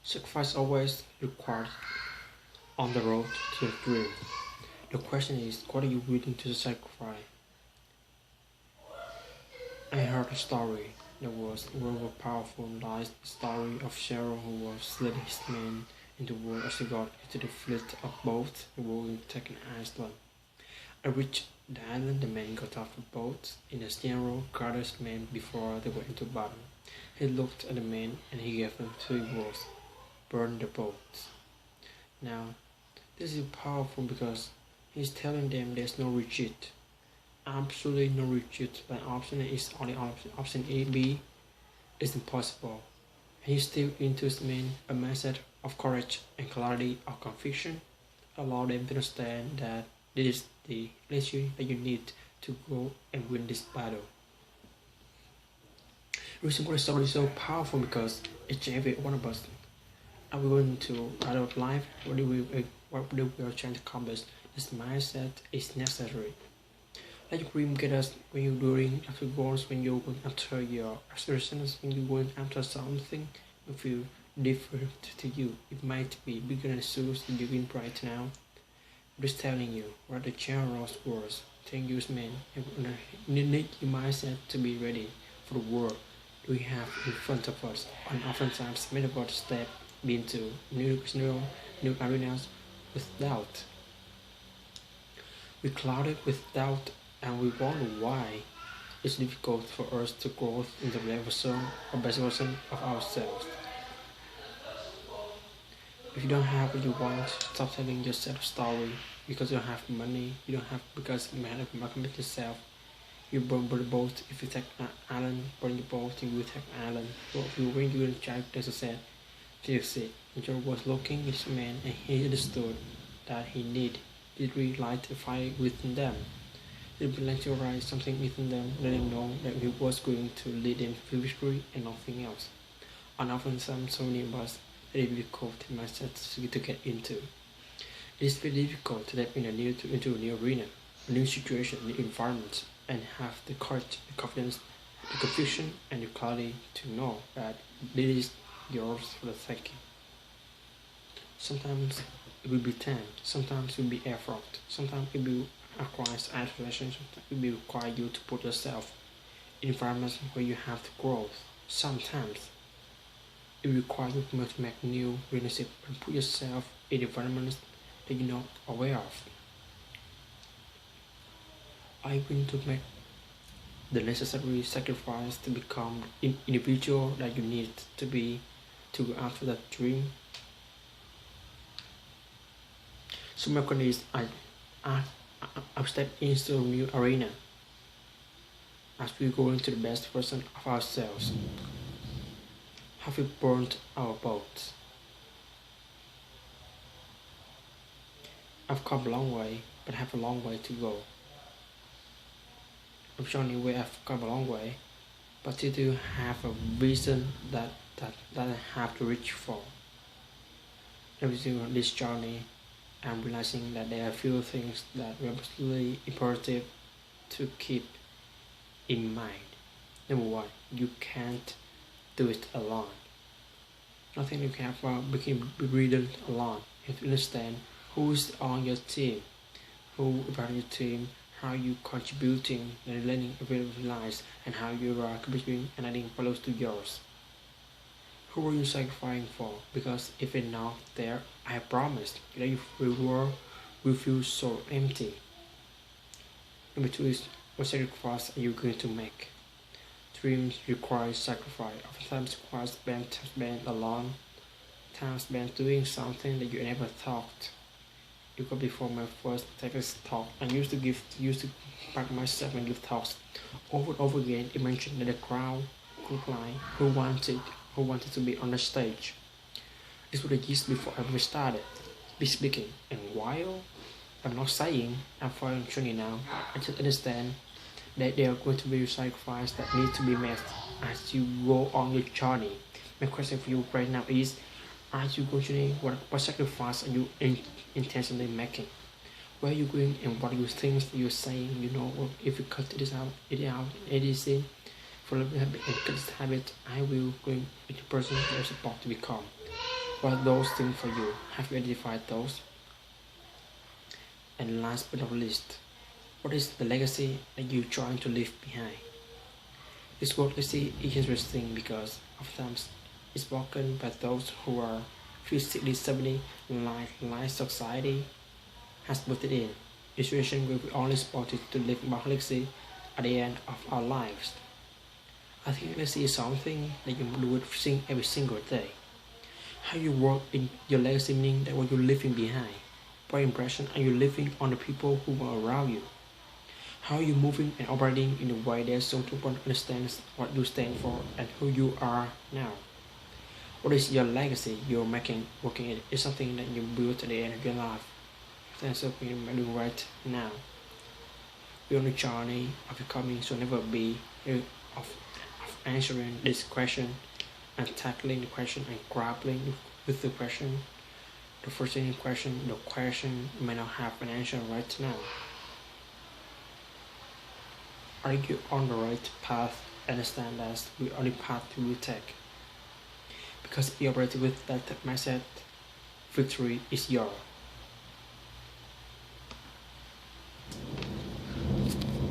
Sacrifice always required on the road to a dream. The question is, what are you willing to sacrifice? I heard a story that was very powerful, like the story of Pharaoh who was leading his men into war as he got into the fleet of boats that were going to take an island. At reached the island, the men got off the boat in a general gathered his men before they went into battle. He looked at the men and he gave them three words: burn the boats. Now, this is powerful because he's telling them there's no retreat. Absolutely no retreat. But option is only option A, B is impossible. And he still into his men a message of courage and clarity of conviction. Allow them to understand that this is the leadership that you need to go and win this battle. The reason why the story is so powerful because each and every one of us are we going to adult life, what do we are trying to accomplish? This mindset is necessary. Let your dream get us when you're doing after goals, when you're going after your aspirations, when you're going after something you feel different to you. It might be bigger than the shoes that you're in right now. I'm just telling you what the general's words. Thank you, man. You need your mindset to be ready for the world we have in front of us. And oftentimes, many of us step into new arenas with doubt. We clouded with doubt and we wonder why it's difficult for us to grow into the best version of ourselves. If you don't have what you want, stop telling yourself a story because you don't have money, you don't have because you have to commit yourself. You burn the boat. If you take an island, burn the boat, you will take an island. But if you when you in child, as I said, fix it. And Job was looking at this man and he understood that he need did really light a fire within them. Did we like to rise something within them, let them know that he was going to lead them to victory and nothing else. And often so many of us it is difficult mindset to get into. It is very difficult to step into a new arena, a new situation, a new environment, and have the courage, the confidence, the conviction, and the clarity to know that this is yours for the taking. Sometimes it will be time, sometimes it will be effort, sometimes it will require isolation, sometimes it will require you to put yourself in environments where you have to grow. Sometimes it requires you to make new relationships and put yourself in environments that you're not aware of. Are you going to make the necessary sacrifice to become the individual that you need to be to go after that dream? So my question is, I step into a new arena as we go into the best version of ourselves. Have we burned our boats? I've come a long way, but I have a long way to go. I'm showing you where I've come a long way, but you do have a vision that I have to reach for. Every single this journey, I'm realizing that there are a few things that are absolutely imperative to keep in mind. Number one, you can't do it alone. Nothing you can become brilliant alone. You have to understand who's on your team, who about your team, how you contributing and learning available lives, and how you are contributing and adding follows to yours. Who are you sacrificing for? Because if it's not there, I promise that your reward will feel so empty. Number two is what sacrifice are you going to make? Dreams require sacrifice. Oftentimes requires spent alone, time spent doing something that you never thought. You got before my first TEDx talk, I used to back myself and give talks over and over again. It mentioned that the crowd could line who wanted to be on the stage. This was years before I ever started be speaking. And while I'm not saying I'm following training now, I just understand that there are going to be sacrifices that need to be made as you go on your journey. My question for you right now is, are you going to what sacrifice are you intentionally making? Where are you going and what are you things you're saying, if you cut this out, it is in for a habit and cut this habit, I will going with the person you're supposed to become. What are those things for you? Have you identified those? And last but not least, what is the legacy that you're trying to leave behind? This word legacy is interesting because oftentimes it's spoken by those who are physically stability like society has put it in. A situation where we only supported to live about legacy at the end of our lives. I think legacy is something that you do it every single day. How you work in your legacy meaning that what you're leaving behind. What impression are you leaving on the people who are around you? How are you moving and operating in a way that so everyone understands what you stand for and who you are now? What is your legacy you're working it? Is something that you build at the end of your life. That's something you're doing right now. We're on a journey of becoming, so never be of answering this question and tackling the question and grappling with the question. The first question, the question may not have an answer right now. Are you on the right path? Understand that's the only path you will take. Because if you operate with that mindset, victory is yours.